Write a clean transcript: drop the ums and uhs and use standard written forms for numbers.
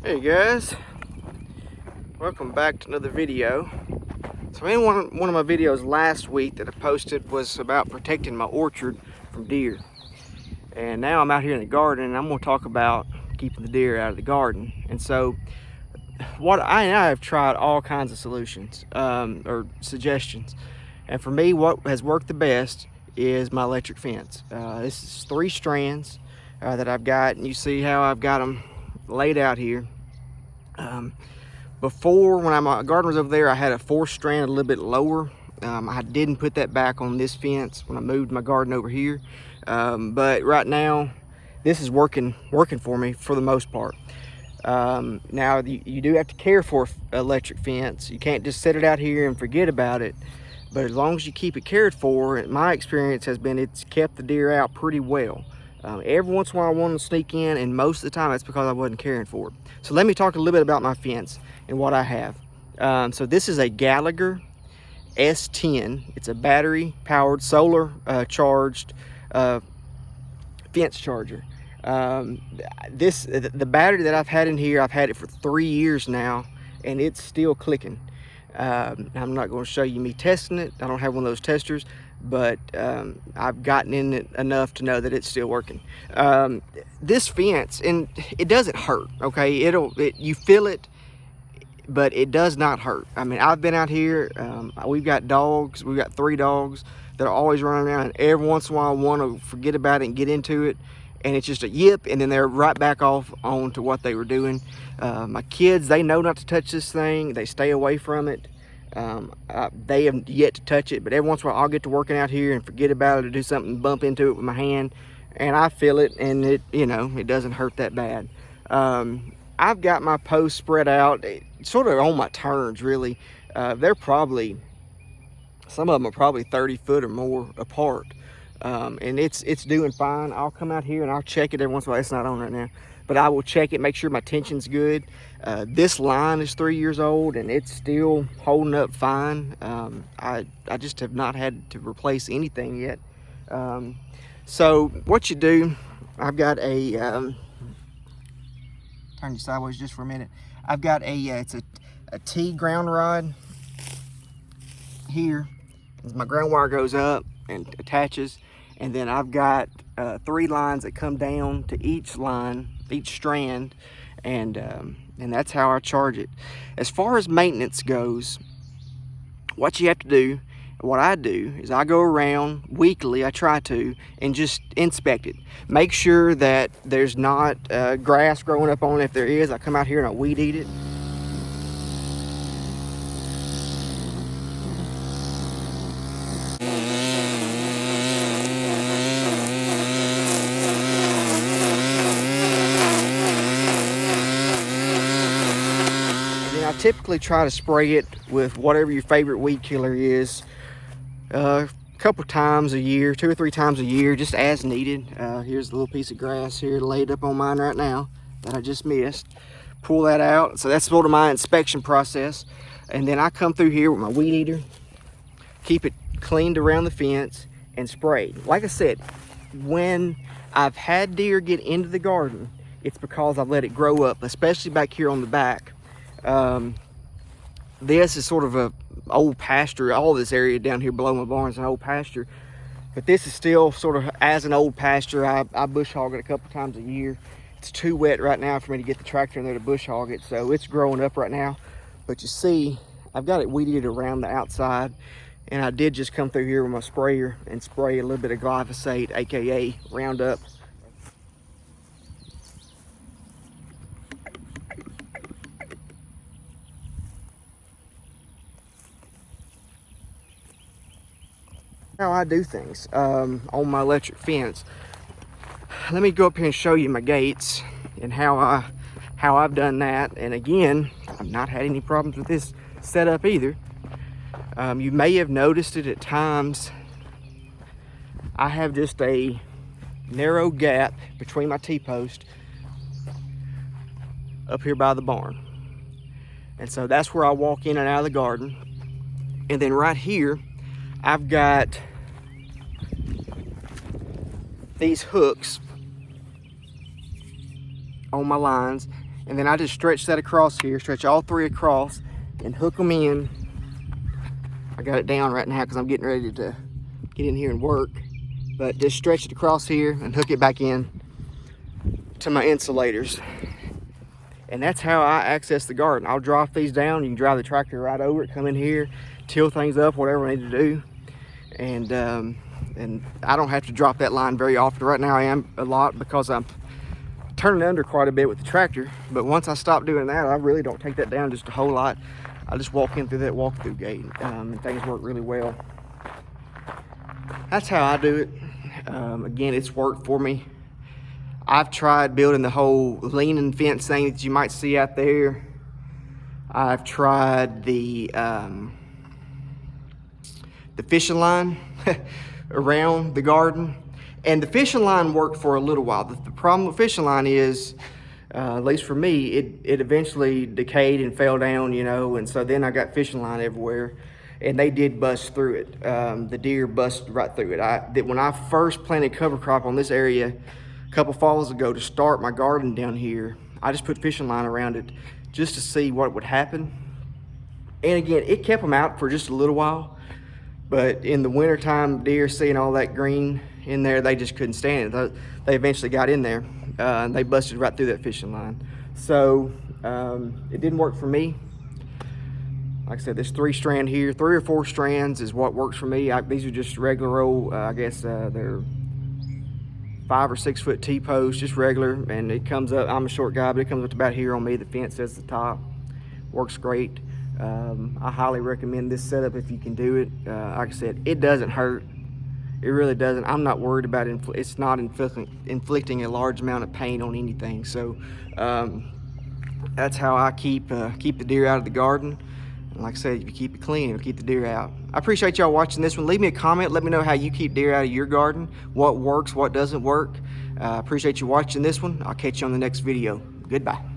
Hey guys, welcome back to another video. So one of my videos last week that I posted was about protecting my orchard from deer. And now I'm out here in the garden and I'm going to talk about keeping the deer out of the garden. And so I have tried all kinds of solutions or suggestions. And for me, what has worked the best is my electric fence. This is 3 strands that I've got, and you see how I've got them laid out here. Before, when my garden was over there, I had a 4 strand a little bit lower. I didn't put that back on this fence when I moved my garden over here. But right now, this is working for me for the most part. Now, you do have to care for an electric fence. You can't just set it out here and forget about it. But as long as you keep it cared for, my experience has been it's kept the deer out pretty well. Every once in a while I want to sneak in, and most of the time that's because I wasn't caring for it. So let me talk a little bit about my fence and what I have. So this is a Gallagher S10. It's a battery powered, solar charged fence charger. The battery that I've had in here, I've had it for 3 years now, and it's still clicking. I'm not going to show you me testing it. I don't have one of those testers, but I've gotten in it enough to know that it's still working. This fence, and it doesn't hurt, okay? You feel it, but it does not hurt. I mean, I've been out here, we've got dogs, we've got 3 dogs that are always running around, and every once in a while I want to forget about it and get into it, and it's just a yip, and then they're right back off on to what they were doing. My kids, they know not to touch this thing. They stay away from it. They have yet to touch it, but every once in a while I'll get to working out here and forget about it or do something, bump into it with my hand, and I feel it, and it doesn't hurt that bad. I've got my posts spread out sort of on my turns, really. They're probably, some of them are probably 30 foot or more apart. And it's doing fine. I'll come out here and I'll check it every once in a while. It's not on right now, but I will check it, make sure my tension's good. This line is 3 years old and it's still holding up fine. I just have not had to replace anything yet. So what you do, I've got a, turn you sideways just for a minute. I've got it's a T ground rod here. My ground wire goes up and attaches, and then I've got 3 lines that come down to each line, each strand, and that's how I charge it. As far as maintenance goes, what you have to do, what I do is I go around weekly, I try to, and just inspect it. Make sure that there's not grass growing up on it. If there is, I come out here and I weed eat it. I typically try to spray it with whatever your favorite weed killer is a couple times a year, 2 or 3 times a year, just as needed. Here's a little piece of grass here laid up on mine right now that I just missed. Pull that out. So that's sort of my inspection process. And then I come through here with my weed eater, keep it cleaned around the fence, and spray. Like I said, when I've had deer get into the garden, it's because I've let it grow up, especially back here on the back. This is sort of a old pasture. All this area down here below my barn is an old pasture, but this is still sort of as an old pasture. I bush hog it a couple times a year. It's too wet right now for me to get the tractor in there to bush hog it, so it's growing up right now. But you see, I've got it weeded around the outside, and I did just come through here with my sprayer and spray a little bit of glyphosate, aka Roundup. How I do things on my electric fence. Let me go up here and show you my gates and how I've done that. And again, I've not had any problems with this setup either. You may have noticed it at times. I have just a narrow gap between my T-post up here by the barn, and so that's where I walk in and out of the garden. And then right here I've got these hooks on my lines, And then I just stretch that across here, stretch all three across and hook them in. I got it down right now because I'm getting ready to get in here and work. But just stretch it across here and hook it back in to my insulators. And that's how I access the garden. I'll drop these down. You can drive the tractor right over it, come in here, till things up, whatever I need to do. And I don't have to drop that line very often. Right now I am a lot because I'm turning under quite a bit with the tractor. But once I stop doing that, I really don't take that down just a whole lot. I just walk in through that walk-through gate, and things work really well. That's how I do it. Again, it's worked for me. I've tried building the whole leaning fence thing that you might see out there. I've tried the fishing line around the garden, and the fishing line worked for a little while. The problem with fishing line is, at least for me, it eventually decayed and fell down, you know, and so then I got fishing line everywhere, and they did bust through it. The deer bust right through it. When I first planted cover crop on this area a couple falls ago to start my garden down here, I just put fishing line around it just to see what would happen. And again, it kept them out for just a little while, but in the wintertime, deer seeing all that green in there, they just couldn't stand it. They eventually got in there, and they busted right through that fishing line. So it didn't work for me. Like I said, there's 3 strand here. 3 or 4 strands is what works for me. These are just regular old, I guess they're 5 or 6 foot T-posts, just regular, and it comes up, I'm a short guy, but it comes up to about here on me. The fence sets the top. Works great. I highly recommend this setup if you can do it. Like I said, it doesn't hurt. It really doesn't. I'm not worried about it. It's not inflicting a large amount of pain on anything. So that's how I keep the deer out of the garden. And like I said, if you keep it clean, it'll keep the deer out. I appreciate y'all watching this one. Leave me a comment. Let me know how you keep deer out of your garden. What works, what doesn't work. Appreciate you watching this one. I'll catch you on the next video. Goodbye.